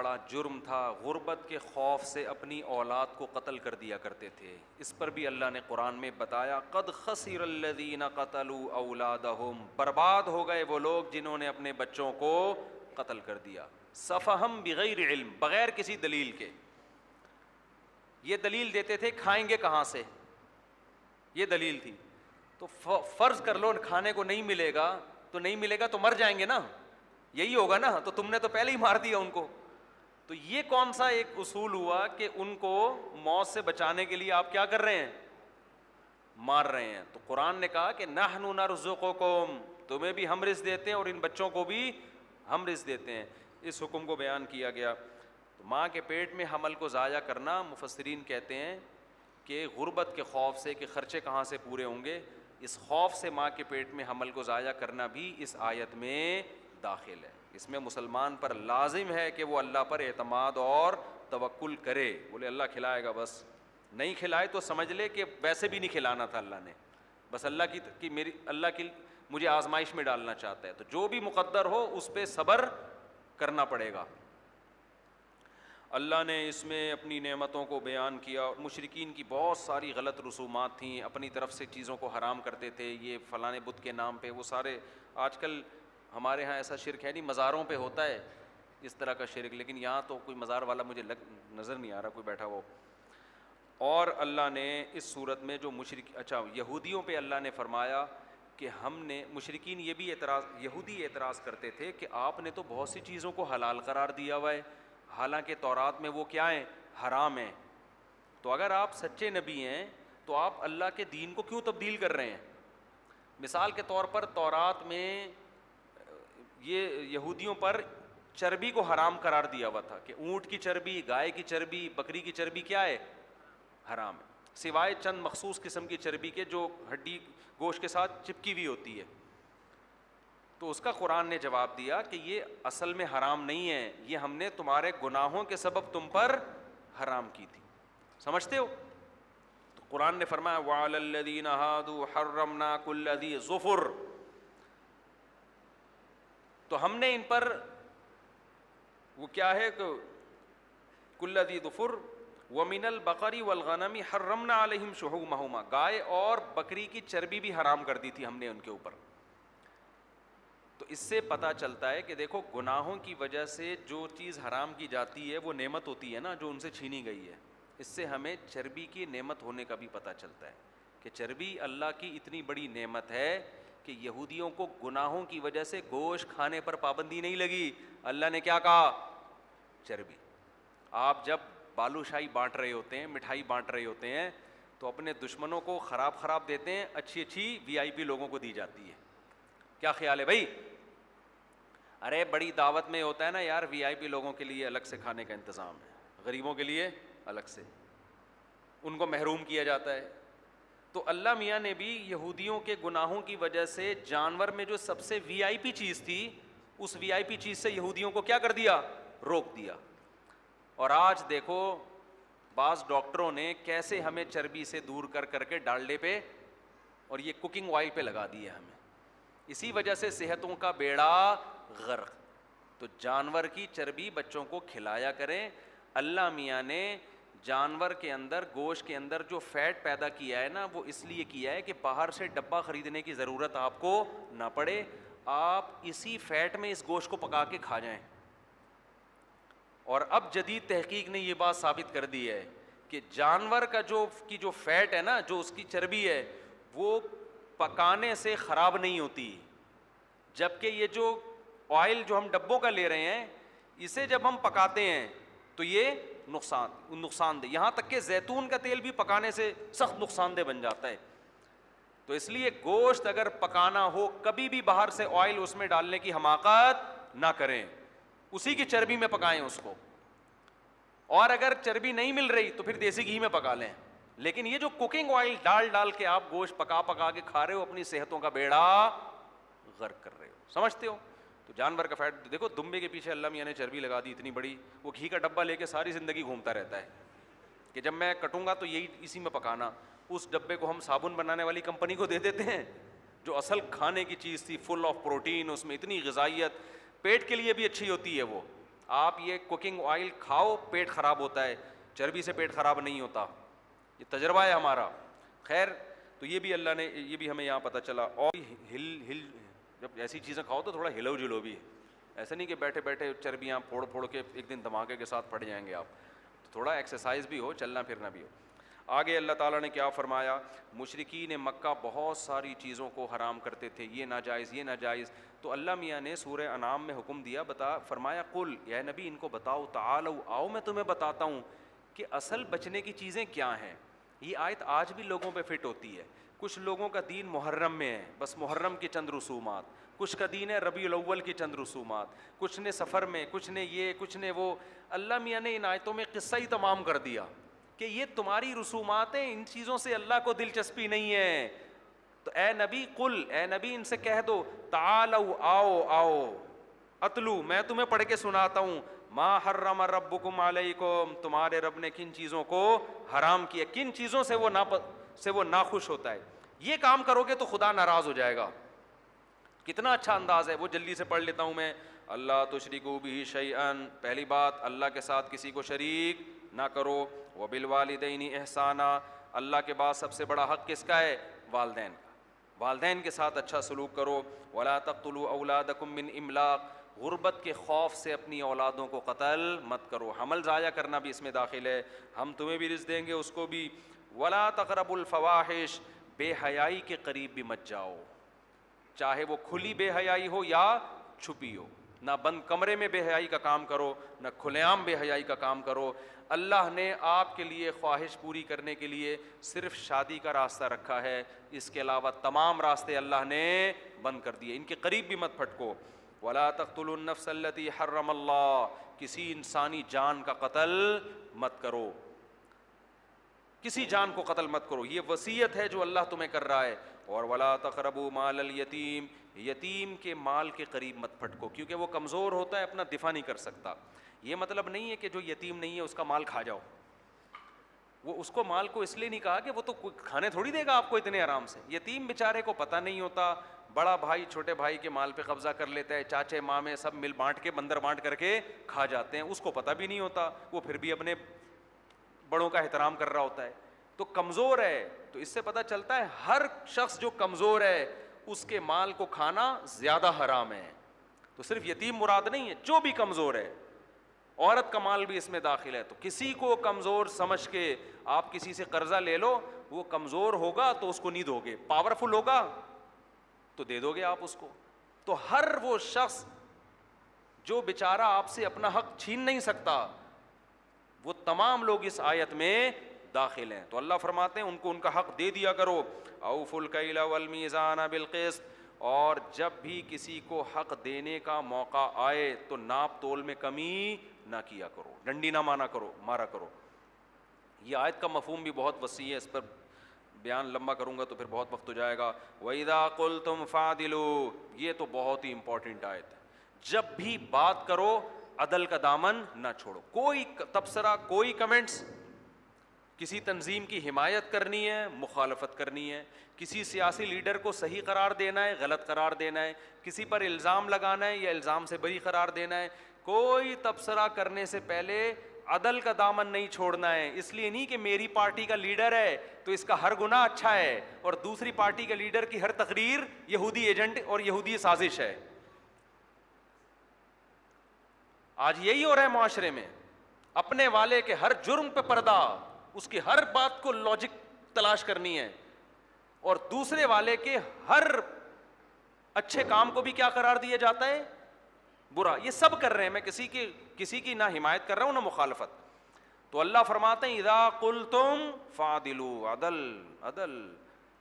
بڑا جرم تھا، غربت کے خوف سے اپنی اولاد کو قتل کر دیا کرتے تھے. اس پر بھی اللہ نے قرآن میں بتایا قد خسر الذین قتلوا اولادہم، برباد ہو گئے وہ لوگ جنہوں نے اپنے بچوں کو قتل کر دیا. سفہم بغیر علم، بغیر کسی دلیل کے. یہ دلیل دیتے تھے کھائیں گے کہاں سے، یہ دلیل تھی. تو فرض کر لو کھانے کو نہیں ملے گا تو نہیں ملے گا تو مر جائیں گے نا، یہی ہوگا نا. تو تم نے تو پہلے ہی مار دیا ان کو. تو یہ کون سا ایک اصول ہوا کہ ان کو موت سے بچانے کے لیے آپ کیا کر رہے ہیں، مار رہے ہیں. تو قرآن نے کہا کہ نحن نرزقکم، تمہیں بھی ہم رزق دیتے ہیں اور ان بچوں کو بھی ہم رزق دیتے ہیں. اس حکم کو بیان کیا گیا. تو ماں کے پیٹ میں حمل کو ضائع کرنا، مفسرین کہتے ہیں کہ غربت کے خوف سے کہ خرچے کہاں سے پورے ہوں گے، اس خوف سے ماں کے پیٹ میں حمل کو ضائع کرنا بھی اس آیت میں داخل ہے. اس میں مسلمان پر لازم ہے کہ وہ اللہ پر اعتماد اور توکل کرے. بولے اللہ کھلائے گا، بس نہیں کھلائے تو سمجھ لے کہ ویسے بھی نہیں کھلانا تھا اللہ نے، بس اللہ کی مجھے آزمائش میں ڈالنا چاہتا ہے. تو جو بھی مقدر ہو اس پہ صبر کرنا پڑے گا. اللہ نے اس میں اپنی نعمتوں کو بیان کیا. اور مشرکین کی بہت ساری غلط رسومات تھیں، اپنی طرف سے چیزوں کو حرام کرتے تھے. یہ فلاں بت کے نام پہ وہ سارے، آج کل ہمارے ہاں ایسا شرک ہے نہیں، مزاروں پہ ہوتا ہے اس طرح کا شرک، لیکن یہاں تو کوئی مزار والا مجھے نظر نہیں آ رہا کوئی بیٹھا ہو. اور اللہ نے اس صورت میں جو یہودیوں پہ اللہ نے فرمایا کہ ہم نے، مشرکین یہ بھی یہودی اعتراض کرتے تھے کہ آپ نے تو بہت سی چیزوں کو حلال قرار دیا ہوا ہے، حالانکہ تورات میں وہ کیا ہیں، حرام ہیں. تو اگر آپ سچے نبی ہیں تو آپ اللہ کے دین کو کیوں تبدیل کر رہے ہیں؟ مثال کے طور پر تورات میں یہ یہودیوں پر چربی کو حرام قرار دیا ہوا تھا کہ اونٹ کی چربی، گائے کی چربی، بکری کی چربی کیا ہے، حرام ہے، سوائے چند مخصوص قسم کی چربی کے جو ہڈی گوشت کے ساتھ چپکی ہوئی ہوتی ہے. تو اس کا قرآن نے جواب دیا کہ یہ اصل میں حرام نہیں ہے، یہ ہم نے تمہارے گناہوں کے سبب تم پر حرام کی تھی. سمجھتے ہو؟ تو قرآن نے فرمایا وَعَلَى الَّذِينَ هَادُوا حَرَّمْنَا كُلَّ ذِي ظُفُرٍ، تو ہم نے ان پر وہ کیا ہے کہ كُلَّ ذِي ظُفُرٍ وَمِنَ الْبَقَرِ وَالْغَنَمِ حَرَّمْنَا عَلَيْهِمْ شُحُومَهُمَا، گائے اور بکری کی چربی بھی حرام کر دی تھی ہم نے ان کے اوپر. تو اس سے پتہ چلتا ہے کہ دیکھو گناہوں کی وجہ سے جو چیز حرام کی جاتی ہے وہ نعمت ہوتی ہے نا جو ان سے چھینی گئی ہے. اس سے ہمیں چربی کی نعمت ہونے کا بھی پتہ چلتا ہے کہ چربی اللہ کی اتنی بڑی نعمت ہے کہ یہودیوں کو گناہوں کی وجہ سے گوشت کھانے پر پابندی نہیں لگی. اللہ نے کیا کہا؟ چربی. آپ جب بالو شاہی بانٹ رہے ہوتے ہیں، مٹھائی بانٹ رہے ہوتے ہیں تو اپنے دشمنوں کو خراب دیتے ہیں، اچھی وی آئی پی لوگوں کو دی جاتی ہے. کیا خیال ہے بھائی؟ ارے بڑی دعوت میں ہوتا ہے نا یار، وی آئی پی لوگوں کے لیے الگ سے کھانے کا انتظام ہے، غریبوں کے لیے الگ سے، ان کو محروم کیا جاتا ہے. تو اللہ میاں نے بھی یہودیوں کے گناہوں کی وجہ سے جانور میں جو سب سے وی آئی پی چیز تھی، اس وی آئی پی چیز سے یہودیوں کو کیا کر دیا؟ روک دیا. اور آج دیکھو بعض ڈاکٹروں نے کیسے ہمیں چربی سے دور کر کے ڈالڈے پہ اور یہ کوکنگ آئل پہ لگا دیا ہمیں. اسی وجہ سے صحتوں کا بیڑا غرق. تو جانور کی چربی بچوں کو کھلایا کریں. اللہ میاں نے جانور کے اندر، گوشت کے اندر جو فیٹ پیدا کیا ہے نا، وہ اس لیے کیا ہے کہ باہر سے ڈبہ خریدنے کی ضرورت آپ کو نہ پڑے، آپ اسی فیٹ میں اس گوشت کو پکا کے کھا جائیں. اور اب جدید تحقیق نے یہ بات ثابت کر دی ہے کہ جانور کا جو فیٹ ہے نا، جو اس کی چربی ہے، وہ پکانے سے خراب نہیں ہوتی، جبکہ یہ جو آئل جو ہم ڈبوں کا لے رہے ہیں، اسے جب ہم پکاتے ہیں تو یہ نقصان دہ، یہاں تک کہ زیتون کا تیل بھی پکانے سے سخت نقصان دہ بن جاتا ہے. تو اس لیے گوشت اگر پکانا ہو کبھی بھی باہر سے آئل اس میں ڈالنے کی حماقت نہ کریں، اسی کی چربی میں پکائیں اس کو. اور اگر چربی نہیں مل رہی تو پھر دیسی گھی میں پکا لیں. لیکن یہ جو کوکنگ آئل ڈال کے آپ گوشت پکا کے کھا رہے ہو، اپنی صحتوں کا بیڑا غرق کر رہے ہو. سمجھتے ہو؟ تو جانور کا فیٹ دیکھو، دمبے کے پیچھے اللہ میاں نے چربی لگا دی اتنی بڑی، وہ گھی کا ڈبہ لے کے ساری زندگی گھومتا رہتا ہے کہ جب میں کٹوں گا تو یہی اسی میں پکانا. اس ڈبے کو ہم صابن بنانے والی کمپنی کو دے دیتے ہیں، جو اصل کھانے کی چیز تھی، فل آف پروٹین، اس میں اتنی غذائیت، پیٹ کے لیے بھی اچھی ہوتی ہے وہ، آپ یہ کوکنگ آئل کھاؤ پیٹ خراب ہوتا ہے, چربی سے پیٹ خراب نہیں ہوتا, یہ تجربہ ہے ہمارا. خیر تو یہ بھی اللہ نے, یہ بھی ہمیں یہاں پتہ چلا. اور جب ایسی چیزیں کھاؤ تو تھوڑا ہلو جلو بھی, ایسا نہیں کہ بیٹھے بیٹھے چربیاں پھوڑ پھوڑ کے ایک دن دھماکے کے ساتھ پڑ جائیں گے آپ, تو تھوڑا ایکسرسائز بھی ہو, چلنا پھرنا بھی ہو. آگے اللہ تعالیٰ نے کیا فرمایا, مشرکین مکہ بہت ساری چیزوں کو حرام کرتے تھے, یہ ناجائز یہ ناجائز. تو اللہ میاں نے سورہ انعام میں حکم دیا, فرمایا قل, یا نبی ان کو بتاؤ, تعالوا آؤ میں تمہیں بتاتا ہوں کہ اصل بچنے کی چیزیں کیا ہیں. یہ آیت آج بھی لوگوں پہ فٹ ہوتی ہے. کچھ لوگوں کا دین محرم میں ہے, بس محرم کی چند رسومات, کچھ کا دین ہے ربیع الاول کی چند رسومات, کچھ نے سفر میں, کچھ نے یہ, کچھ نے وہ. اللہ میاں نے ان آیتوں میں قصہ ہی تمام کر دیا کہ یہ تمہاری رسومات ہیں, ان چیزوں سے اللہ کو دلچسپی نہیں ہے. تو اے نبی قل, اے نبی ان سے کہہ دو, تعالوا آؤ آؤ, اتلو میں تمہیں پڑھ کے سناتا ہوں, ما حرم ربکم علیکم, تمہارے رب نے کن چیزوں کو حرام کیا, کن چیزوں سے وہ ناخوش ہوتا ہے. یہ کام کرو گے تو خدا ناراض ہو جائے گا. کتنا اچھا انداز ہے وہ, جلدی سے پڑھ لیتا ہوں میں. اللہ تشرکوا بہ شیئا, پہلی بات اللہ کے ساتھ کسی کو شریک نہ کرو. وبالوالدین احسانا, اللہ کے بعد سب سے بڑا حق کس کا ہے, والدین کا, والدین کے ساتھ اچھا سلوک کرو. ولا تقتلوا اولادکم من املاق, غربت کے خوف سے اپنی اولادوں کو قتل مت کرو. حمل ضائع کرنا بھی اس میں داخل ہے, ہم تمہیں بھی رزق دیں گے اس کو بھی. ولا تقربوا الفواحش, بے حیائی کے قریب بھی مت جاؤ, چاہے وہ کھلی بے حیائی ہو یا چھپی ہو. نہ بند کمرے میں بے حیائی کا کام کرو, نہ کھلے عام بے حیائی کا کام کرو. اللہ نے آپ کے لیے خواہش پوری کرنے کے لیے صرف شادی کا راستہ رکھا ہے, اس کے علاوہ تمام راستے اللہ نے بند کر دیے, ان کے قریب بھی مت پھٹکو. ولا تقتلوا النفس التي حرم اللہ, کسی انسانی جان کا قتل مت کرو, کسی جان کو قتل مت کرو. یہ وصیت ہے جو اللہ تمہیں کر رہا ہے. اور ولا تقربوا مال الیتیم, یتیم کے مال کے قریب مت پھٹکو, کیونکہ وہ کمزور ہوتا ہے, اپنا دفاع نہیں کر سکتا. یہ مطلب نہیں ہے کہ جو یتیم نہیں ہے اس کا مال کھا جاؤ. وہ اس کو مال کو اس لیے نہیں کہا کہ وہ تو کھانے تھوڑی دے گا آپ کو اتنے آرام سے. یتیم بیچارے کو پتہ نہیں ہوتا, بڑا بھائی چھوٹے بھائی کے مال پہ قبضہ کر لیتا ہے, چاچے مامے سب مل بانٹ کے بندر بانٹ کر کے کھا جاتے ہیں, اس کو پتہ بھی نہیں ہوتا, وہ پھر بھی اپنے بڑوں کا احترام کر رہا ہوتا ہے. تو کمزور ہے, تو اس سے پتہ چلتا ہے ہر شخص جو کمزور ہے اس کے مال کو کھانا زیادہ حرام ہے. تو صرف یتیم مراد نہیں ہے, جو بھی کمزور ہے, عورت کا مال بھی اس میں داخل ہے. تو کسی کو کمزور سمجھ کے آپ کسی سے قرضہ لے لو, وہ کمزور ہوگا تو اس کو نہیں دو گے, پاورفل ہوگا تو دے دو گے آپ اس کو. تو ہر وہ شخص جو بیچارہ آپ سے اپنا حق چھین نہیں سکتا, وہ تمام لوگ اس آیت میں داخل ہیں. تو اللہ فرماتے ہیں ان کو ان کا حق دے دیا کرو. اوفوا الکیل والمیزان بالقسط, اور جب بھی کسی کو حق دینے کا موقع آئے تو ناپ تول میں کمی نہ کیا کرو, ڈنڈی نہ مارا کرو. یہ آیت کا مفہوم بھی بہت وسیع ہے, اس پر بیان لمبا کروں گا تو پھر بہت وقت ہو جائے گا. وَإِذَا قُلْتُمْ فَعْدِلُوا, یہ تو بہت ہی امپورٹنٹ آیت ہے. جب بھی بات کرو عدل کا دامن نہ چھوڑو. کوئی تبصرہ, کوئی کمنٹس, کسی تنظیم کی حمایت کرنی ہے, مخالفت کرنی ہے, کسی سیاسی لیڈر کو صحیح قرار دینا ہے, غلط قرار دینا ہے, کسی پر الزام لگانا ہے یا الزام سے بری قرار دینا ہے, کوئی تبصرہ کرنے سے پہلے عدل کا دامن نہیں چھوڑنا ہے. اس لیے نہیں کہ میری پارٹی کا لیڈر ہے تو اس کا ہر گناہ اچھا ہے, اور دوسری پارٹی کے لیڈر کی ہر تقریر یہودی ایجنٹ اور یہودی سازش ہے. آج یہی ہو رہا ہے معاشرے میں, اپنے والے کے ہر جرم پہ پردہ, اس کی ہر بات کو لاجک تلاش کرنی ہے, اور دوسرے والے کے ہر اچھے کام کو بھی کیا قرار دیا جاتا ہے, برا. یہ سب کر رہے ہیں, میں کسی کی نہ حمایت کر رہا ہوں نہ مخالفت. تو اللہ فرماتے ہیں اذا قلتم فعدلوا, عدل.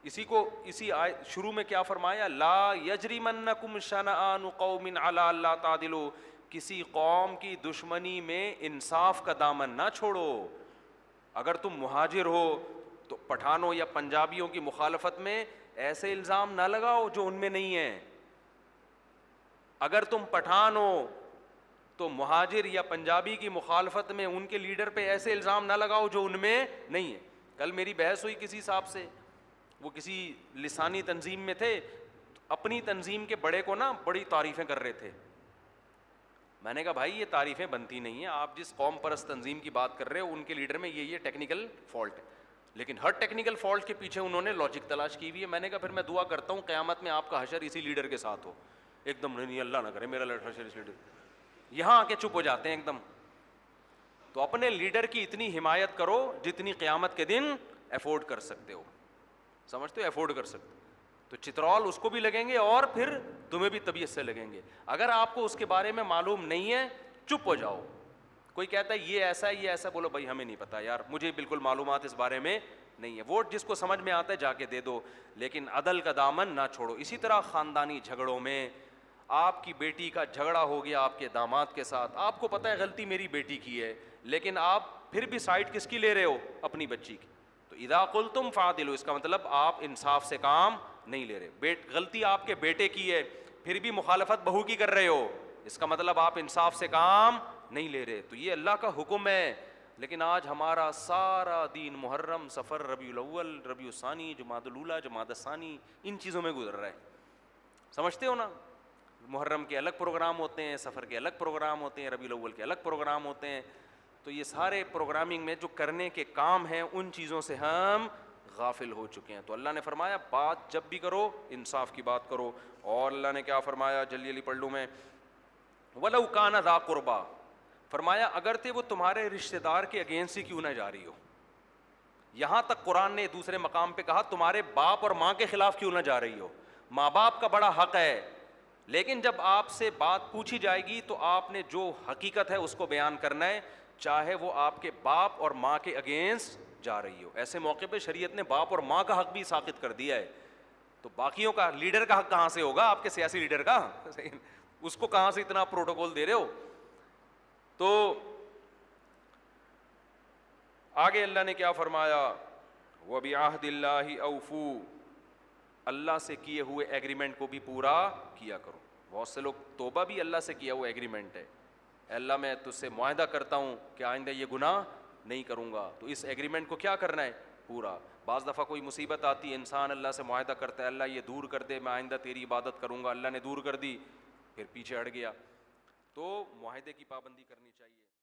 اسی شروع میں کیا فرمایا, لا یجرمنکم شنآن قوم علی الا تعدلوا, کسی قوم کی دشمنی میں انصاف کا دامن نہ چھوڑو. اگر تم مہاجر ہو تو پٹھانوں یا پنجابیوں کی مخالفت میں ایسے الزام نہ لگاؤ جو ان میں نہیں ہیں. اگر تم پٹھان ہو تو مہاجر یا پنجابی کی مخالفت میں ان کے لیڈر پہ ایسے الزام نہ لگاؤ جو ان میں نہیں ہے. کل میری بحث ہوئی کسی صاحب سے, وہ کسی لسانی تنظیم میں تھے, اپنی تنظیم کے بڑے کو نا بڑی تعریفیں کر رہے تھے. میں نے کہا بھائی یہ تعریفیں بنتی نہیں ہیں, آپ جس قوم پرست تنظیم کی بات کر رہے ہو ان کے لیڈر میں یہ ٹیکنیکل فالٹ ہے, لیکن ہر ٹیکنیکل فالٹ کے پیچھے انہوں نے لاجک تلاش کی ہوئی ہے. میں نے کہا پھر میں دعا کرتا ہوں قیامت میں آپ کا حشر اسی لیڈر کے ساتھ ہو. ایک دم نہیں, اللہ نہ کرے میرا حشر اس لیڈر, یہاں آ کے چپ ہو جاتے ہیں ایک دم. تو اپنے لیڈر کی اتنی حمایت کرو جتنی قیامت کے دن افورڈ کر سکتے ہو, سمجھتے ہو, افورڈ کر سکتے. تو چترول اس کو بھی لگیں گے اور پھر تمہیں بھی طبیعت سے لگیں گے. اگر آپ کو اس کے بارے میں معلوم نہیں ہے چپ ہو جاؤ. کوئی کہتا ہے یہ ایسا ہے یہ ایسا, بولو بھائی ہمیں نہیں پتا یار, مجھے بالکل معلومات اس بارے میں نہیں ہے. ووٹ جس کو سمجھ میں آتا ہے جا کے دے دو, لیکن عدل کا دامن نہ چھوڑو. اسی طرح خاندانی جھگڑوں میں آپ کی بیٹی کا جھگڑا ہو گیا آپ کے داماد کے ساتھ, آپ کو پتہ ہے غلطی میری بیٹی کی ہے, لیکن آپ پھر بھی سائڈ کس کی لے رہے ہو, اپنی بچی کی. تو اذا قلتم فعدلوا, اس کا مطلب آپ انصاف سے کام نہیں لے رہے. غلطی آپ کے بیٹے کی ہے پھر بھی مخالفت بہو کی کر رہے ہو, اس کا مطلب آپ انصاف سے کام نہیں لے رہے. تو یہ اللہ کا حکم ہے. لیکن آج ہمارا سارا دین محرم, سفر, ربیع الاول, ربیع الثانی, جمادی الاولیٰ, جمادی الثانی, ان چیزوں میں گزر رہا ہے. سمجھتے ہو نا, محرم کے الگ پروگرام ہوتے ہیں, سفر کے الگ پروگرام ہوتے ہیں, ربیع الاول کے الگ پروگرام ہوتے ہیں. تو یہ سارے پروگرامنگ میں جو کرنے کے کام ہیں ان چیزوں سے ہم غافل ہو چکے ہیں. تو اللہ نے فرمایا بات جب بھی کرو انصاف کی بات کرو. اور اللہ نے کیا فرمایا, جلدی جلدی پڑھ لوں میں, وَلَوْ كَانَ ذَا قُرْبَىٰ, فرمایا اگر تھے وہ تمہارے رشتہ دار کے اگینسٹ ہی کیوں نہ جا رہی ہو. یہاں تک قرآن نے دوسرے مقام پہ کہا تمہارے باپ اور ماں کے خلاف کیوں نہ جا رہی ہو. ماں باپ کا بڑا حق ہے, لیکن جب آپ سے بات پوچھی جائے گی تو آپ نے جو حقیقت ہے اس کو بیان کرنا ہے, چاہے وہ آپ کے باپ اور ماں کے اگینسٹ جا رہی ہو. ایسے موقع پہ شریعت نے باپ اور ماں کا حق بھی ساقط کر دیا ہے. تو باقیوں کا, لیڈر کا حق کہاں سے ہوگا, آپ کے سیاسی لیڈر کا, اس کو کہاں سے اتنا پروٹوکول دے رہے ہو. تو آگے اللہ نے کیا فرمایا, وَبِعَهْدِ اللَّهِ أَوْفُوا, اللہ سے کیے ہوئے ایگریمنٹ کو بھی پورا کیا کرو. بہت سے لوگ توبہ بھی اللہ سے کیا ہوا ایگریمنٹ ہے, اللہ میں تجھ سے معاہدہ کرتا ہوں کہ آئندہ یہ گناہ نہیں کروں گا. تو اس ایگریمنٹ کو کیا کرنا ہے, پورا. بعض دفعہ کوئی مصیبت آتی ہے, انسان اللہ سے معاہدہ کرتا ہے اللہ یہ دور کر دے, میں آئندہ تیری عبادت کروں گا, اللہ نے دور کر دی, پھر پیچھے ہٹ گیا. تو معاہدے کی پابندی کرنی چاہیے.